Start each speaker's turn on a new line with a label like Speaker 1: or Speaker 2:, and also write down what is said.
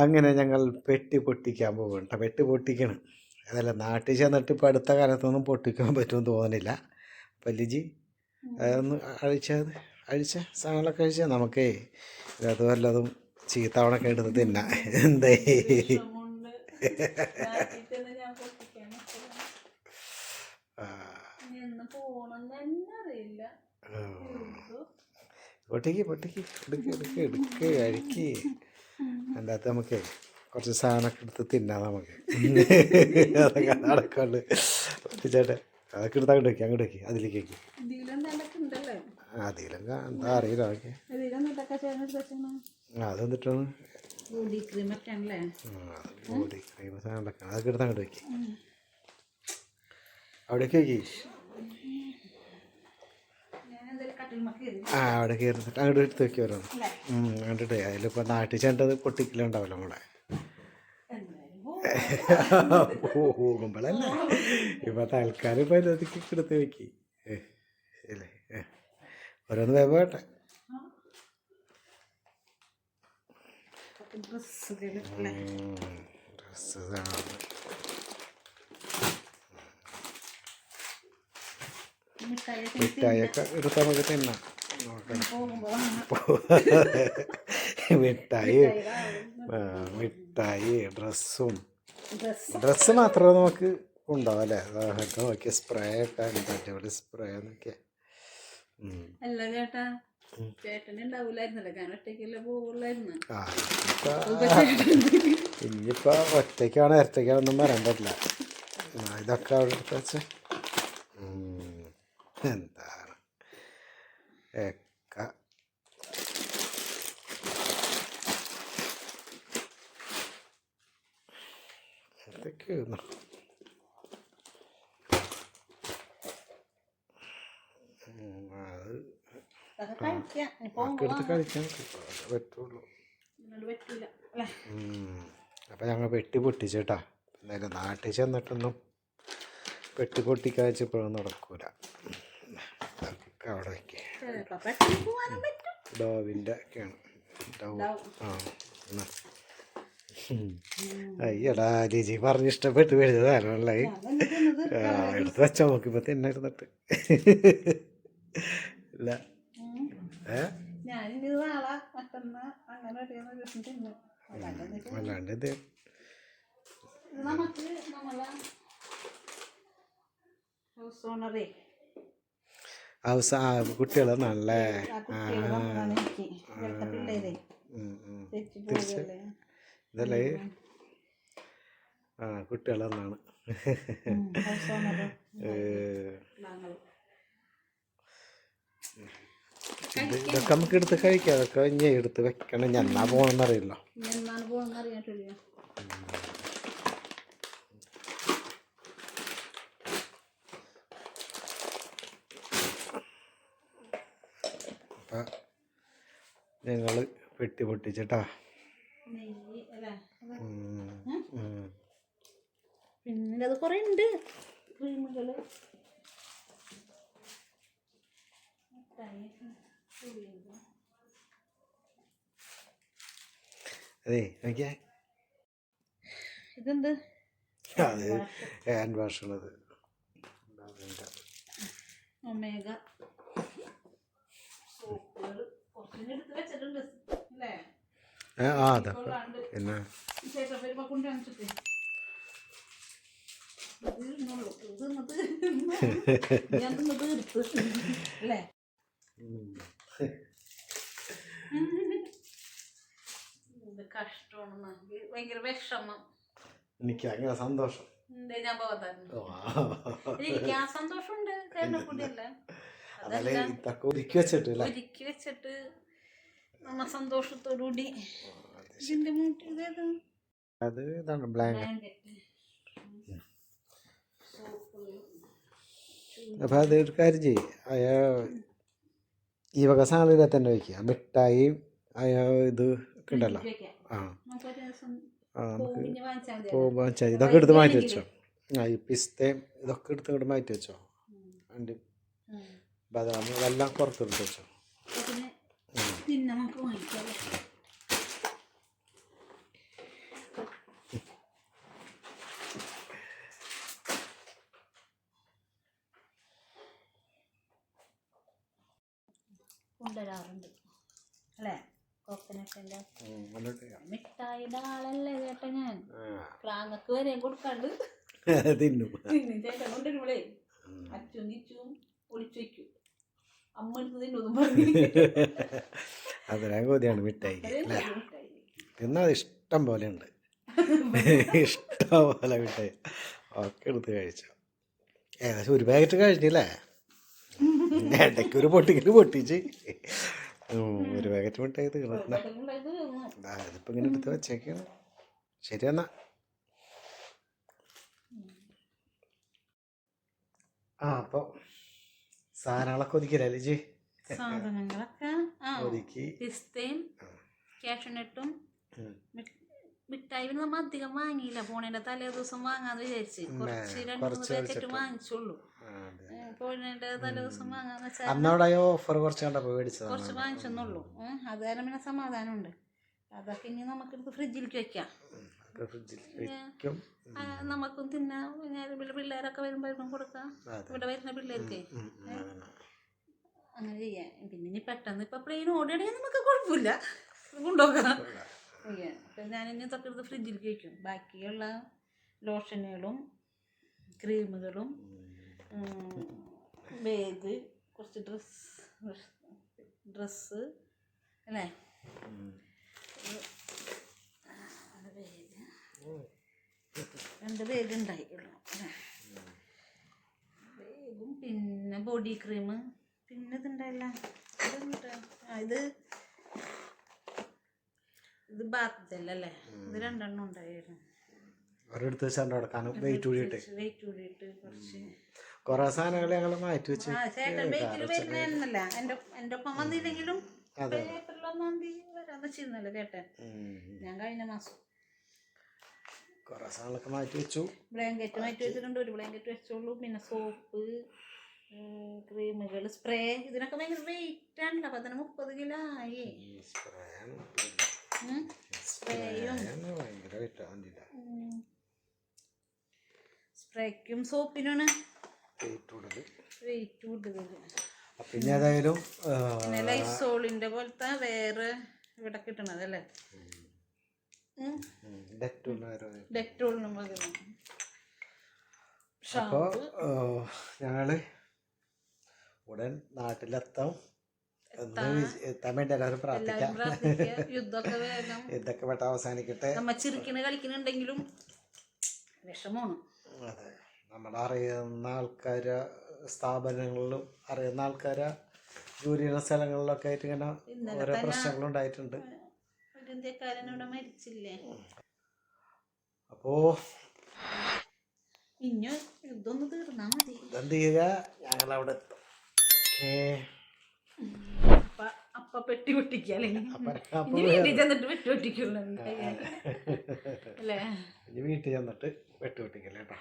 Speaker 1: അങ്ങനെ ഞങ്ങൾ പെട്ടി പൊട്ടിക്കാൻ പോകുന്നുണ്ട്. പെട്ടി പൊട്ടിക്കണം. അതല്ല, നാട്ടിൽ ചെന്നിട്ട് ഇപ്പോൾ അടുത്ത കാലത്തൊന്നും പൊട്ടിക്കാൻ പറ്റുമെന്ന് തോന്നുന്നില്ല. പല്ലിജി അതൊന്ന് അഴിച്ച സാധനങ്ങളൊക്കെ അഴിച്ചാൽ നമുക്കേ അത് വല്ലതും ചീത്തവണൊക്കെ എടുത്ത് തിന്നാം. എന്തേ പൊട്ടിക്ക് എടുക്ക് അഴിക്ക്. അതിൻ്റെ അകത്ത് നമുക്ക് കുറച്ച് സാധനമൊക്കെ എടുത്ത് തിന്നാം നമുക്ക്. അതൊക്കെ നടക്കുള്ളു. പൊട്ടിച്ചേട്ടെ അതൊക്കെ എടുത്ത് അങ്ങോട്ട് വയ്ക്കുക അതിലേക്ക് വയ്ക്കുക. അതിലൊക്കെ എന്താ അറിയില്ല. അതൊക്കെ അതെന്നിട്ടാണ് ബോഡി ക്രീം സാധനങ്ങളൊക്കെ അതൊക്കെ എടുത്ത് അങ്ങോട്ട് വയ്ക്കുക. അവിടേക്ക് വയ്ക്കുക. അവിടെ കയറിട്ട് അങ്ങോട്ട് എടുത്ത് വയ്ക്കുമല്ലോ. കണ്ടിട്ടേ അതിലിപ്പോൾ നാട്ടിൽ ചെണ്ടത് പൊട്ടിക്കലുണ്ടാവല്ലോ നമ്മളെ പോകുമ്പോഴല്ലേ. ഇപ്പം തൽക്കാലം പരിധിക്ക് എടുത്ത് വയ്ക്കി അല്ലേ. ഓരോന്ന് വേഗം വേട്ടെ. ഡ്രസ്സ് മിഠായിയൊക്കെ എടുത്ത് നമുക്ക് തിന്നാം. മിഠായി ഡ്രസ്സ് മാത്രമേ നമുക്ക് ഉണ്ടാവും അല്ലേ. അതൊക്കെ നോക്കിയ സ്പ്രേ ഒക്കെ അടിപൊളി സ്പ്രേ എന്നൊക്കെ. ഇനിയിപ്പോ ഒറ്റയ്ക്കാണ് ഇരട്ടയ്ക്കാണൊന്നും പറയാൻ പറ്റില്ല. ഇതൊക്കെ അവിടെ എടുത്ത് വെച്ച് എന്താണ് ഇതൊക്കെയായിരുന്നു. എടുത്ത് കഴിക്കാൻ പറ്റുള്ളൂ. അപ്പം ഞങ്ങൾ പെട്ടി പൊട്ടിച്ചേട്ടാ. എന്തായാലും നാട്ടിൽ ചെന്നിട്ടൊന്നും പെട്ടി പൊട്ടിക്കാൻ വെച്ചപ്പോഴൊന്നും നടക്കൂല. അതൊക്കെ അവിടെ വയ്ക്കുക. ഡോവിൻ്റെ ഒക്കെയാണ്. അയ്യടാ ലിജി പറഞ്ഞ് ഇഷ്ടപ്പെട്ട് മേടിച്ചതാണല്ലേ. എടുത്ത് വെച്ചാൽ നോക്കിയപ്പോൾ തന്നെ ഇരുന്നിട്ട് ഇല്ല. അല്ലാണ്ട് ഇത് കുട്ടികളെന്നാണല്ലേ. ഇതല്ലേ കുട്ടികളെന്നാണ്. ഇതൊക്കെ നമുക്ക് എടുത്ത് കഴിക്കാം. അതൊക്കെ ഇനി എടുത്ത് വെക്കണം. എന്നാ പോകണമെന്നറിയില്ലോ. അപ്പം ഞങ്ങൾ പെട്ടി പൊട്ടിച്ചിട്ടാ.
Speaker 2: പിന്നെ അത് കുറേ ഉണ്ട് ക്രീമുകൾ.
Speaker 1: അതെ നോക്കിയേ,
Speaker 2: ഇതെന്ത്
Speaker 1: അത് ഹാൻഡ് വാഷ് ഉള്ളത്.
Speaker 2: ഒമേഗ സോപ്പുകൾ കുറച്ചെടുത്ത് വെച്ചിട്ടുണ്ട് അല്ലേ.
Speaker 1: അതൊക്കെ പിന്നെ
Speaker 2: അല്ലേ. കഷ്ടമാണ്, ഭയങ്കര വിഷമം.
Speaker 1: എനിക്ക് അങ്ങനെ സന്തോഷം.
Speaker 2: ഞാൻ എനിക്ക് ആ സന്തോഷമുണ്ട്. തേനപ്പൊടിയല്ലേ
Speaker 1: ഒരുക്കി
Speaker 2: വെച്ചിട്ട് നമ്മ സന്തോഷത്തോടുകൂടി. ഇതിന്റെ
Speaker 1: അത് ഇതാണ് ബ്ലാങ്കറ്റ്. അപ്പം അത് ഒരു കാര്യം ചെയ്യും. ഈ വക സാധനം തന്നെ വയ്ക്കുക. മിഠായി ഇത് ഒക്കെ ഉണ്ടല്ലോ. നമുക്ക് പോകുമ്പോൾ വാങ്ങിച്ചാൽ ഇതൊക്കെ എടുത്ത് മാറ്റി വെച്ചോ. ഈ പിസ്തയും ഇതൊക്കെ എടുത്ത് ഇങ്ങോട്ട് മാറ്റി വെച്ചോ. അണ്ടി ബദാം ഇതെല്ലാം പുറത്തെടുത്ത് വെച്ചോ.
Speaker 2: കൊക്കനട്ടിന്റെ
Speaker 1: മുന്നോട്ട്
Speaker 2: മിഠായിയുടെ ആളല്ലേ ചേട്ടാ ഞാൻ. ക്ലാങ്ങക്ക് വരെ കൊടുക്കാണ്ട്
Speaker 1: തിന്നും.
Speaker 2: പിന്നെ ചേട്ടൻ കൊണ്ടുവരുമ്പോളേ അച്ചും കിച്ചും ഒളിച്ചു വെക്കും. അമ്മ എടുത്ത് തിന്നൊന്നും പറഞ്ഞു.
Speaker 1: അതിനാ കൊതിയാണ് മിഠായിക്ക് അല്ലേ? തിന്നത് ഇഷ്ടം പോലെ ഉണ്ട്. ഇഷ്ടം പോലെ മിഠായി ഒക്കെ എടുത്ത് കഴിച്ചു. ഏകദേശം ഒരു പാക്കറ്റ് കഴിച്ചില്ലേ? ഇടയ്ക്ക് ഒരു പൊട്ടിക്കൽ പൊട്ടിച്ച് ഒരു പാക്കറ്റ് മിഠായി തീർന്ന ഇതിപ്പോൾ ഇങ്ങനെ എടുത്ത് വെച്ചേക്കാണ്. ശരി എന്നാ. അപ്പോൾ സാധനങ്ങളൊക്കെ ഒതുക്കിയല്ലേ ജി?
Speaker 2: സാധനങ്ങളൊക്കെ
Speaker 1: ഒതുക്കി
Speaker 2: പിസ്തയും കാഷ്യൂനട്ടും മിഠായി പിന്നെ നമ്മ അധികം വാങ്ങിയില്ല. പോണേന്റെ തലേ ദിവസം വാങ്ങാന്ന് വിചാരിച്ച് കുറച്ച് 2-3 പാക്കറ്റ് വാങ്ങിച്ചുള്ളൂ. പോണേന്റെ തലേ ദിവസം വാങ്ങാന്ന് വെച്ചാൽ
Speaker 1: അന്നോടെ ഓഫർ കുറച്ച്
Speaker 2: വാങ്ങിച്ചെന്നുള്ളൂ. അത് കാരണം പിന്നെ സമാധാനമുണ്ട്. അതൊക്കെ ഇനി നമുക്കെടുത്ത് ഫ്രിഡ്ജിലേക്ക് വെക്കാം. നമുക്കും തിന്നാം. പിള്ളേരൊക്കെ വരുമ്പോഴേക്കും കൊടുക്കാം. ഇവിടെ വരുന്ന പിള്ളേർക്ക് അങ്ങനെ ചെയ്യാം. പിന്നെ ഇനി പെട്ടെന്ന് ഇപ്പൊ പ്ലെയിൻ ഓടുകയാണെങ്കിൽ നമുക്ക് കുഴപ്പമില്ല, കൊണ്ടുപോകാം. അപ്പം ഞാനിനി ഇതൊക്കെ എടുത്ത് ഫ്രിഡ്ജിലേക്ക് വയ്ക്കും. ബാക്കിയുള്ള ലോഷനുകളും ക്രീമുകളും ബാഗ് കുറച്ച് ഡ്രസ്സ് അല്ലേ, ബാഗ് 2 ബാഗ് ഉണ്ടായിട്ടുള്ളൂ അല്ലേ. ബാഗും പിന്നെ ബോഡി ക്രീം, പിന്നെ ഇതുണ്ടായില്ല ഇത് ബാത്ത് ജെല്ലല്ലേ, ഇത് 2 ഉണ്ടായിരുന്നു.
Speaker 1: ഒരിടത്ത് വെച്ചാൽ വെയിറ്റ് കൂടിയിട്ട്
Speaker 2: കുറച്ച്
Speaker 1: കുറെ സാധനങ്ങൾ ഞങ്ങൾ മാറ്റി വെച്ച്.
Speaker 2: ചേട്ടൻ വെയിറ്റിൽ വരുന്നല്ല, എൻ്റെ ഒപ്പം വന്നില്ലെങ്കിലും ഏപ്രിൽ 1-ാം തീയതി വരാൻ വെച്ചിരുന്നല്ലോ ചേട്ടൻ. ഞാൻ കഴിഞ്ഞ മാസം
Speaker 1: കുറെ സാധനങ്ങളൊക്കെ മാറ്റി വെച്ചു.
Speaker 2: ബ്ലാങ്കറ്റ് മാറ്റി വെച്ചിട്ടുണ്ട്. ഒരു ബ്ലാങ്കറ്റ് വെച്ചോളൂ. പിന്നെ സോപ്പ്, ക്രീമുകൾ, സ്പ്രേ, ഇതിനൊക്കെ ഭയങ്കര വെയിറ്റ് ആണല്ലോ. 30 കിലോ ആയി. സ്പ്രേക്കും സോപ്പിനാണ് വെയിറ്റ് കൂടുതൽ.
Speaker 1: പിന്നെ ഏതായാലും
Speaker 2: പിന്നെ ലൈസോളിന്റെ പോലത്തെ വേറെ ഇവിടെ കിട്ടണതല്ലേ, ഡെറ്റോളിനും പകരം.
Speaker 1: അപ്പോൾ ഞങ്ങള് ഉടൻ നാട്ടിലെത്താൻ വേണ്ടി എല്ലാവരും പ്രാർത്ഥിക്കാം.
Speaker 2: യുദ്ധമൊക്കെ വേഗം
Speaker 1: ഇതൊക്കെ പെട്ടെന്ന് അവസാനിക്കട്ടെ.
Speaker 2: നമ്മ ചിരിക്കണ കളിക്കുന്നുണ്ടെങ്കിലും വിഷമമാണ്.
Speaker 1: അതെ, നമ്മുടെ അറിയുന്ന ആൾക്കാര് സ്ഥാപനങ്ങളിലും അറിയുന്ന ആൾക്കാര് ജോലി ചെയ്യുന്ന സ്ഥലങ്ങളിലൊക്കെ ആയിട്ട് ഇങ്ങനെ ഓരോ പ്രശ്നങ്ങളുണ്ടായിട്ടുണ്ട്.
Speaker 2: ഒരു ഇന്ത്യക്കാരൻ ഇവിടെ മരിച്ചില്ലേ.
Speaker 1: അപ്പോ
Speaker 2: ഇനി യുദ്ധമൊന്ന് തീർന്നാ മതി.
Speaker 1: എന്ത് ചെയ്യുക, ഞങ്ങളവിടെ എത്തും.
Speaker 2: അപ്പ പെട്ടി പൊട്ടിക്കല്ലേ, വീട്ടിൽ ചെന്നിട്ട് പെട്ടി പൊട്ടിക്കുള്ളൂ അല്ലേ?
Speaker 1: വീട്ടിൽ ചെന്നിട്ട് പെട്ടി പൊട്ടിക്കല്ലേ കേട്ടോ.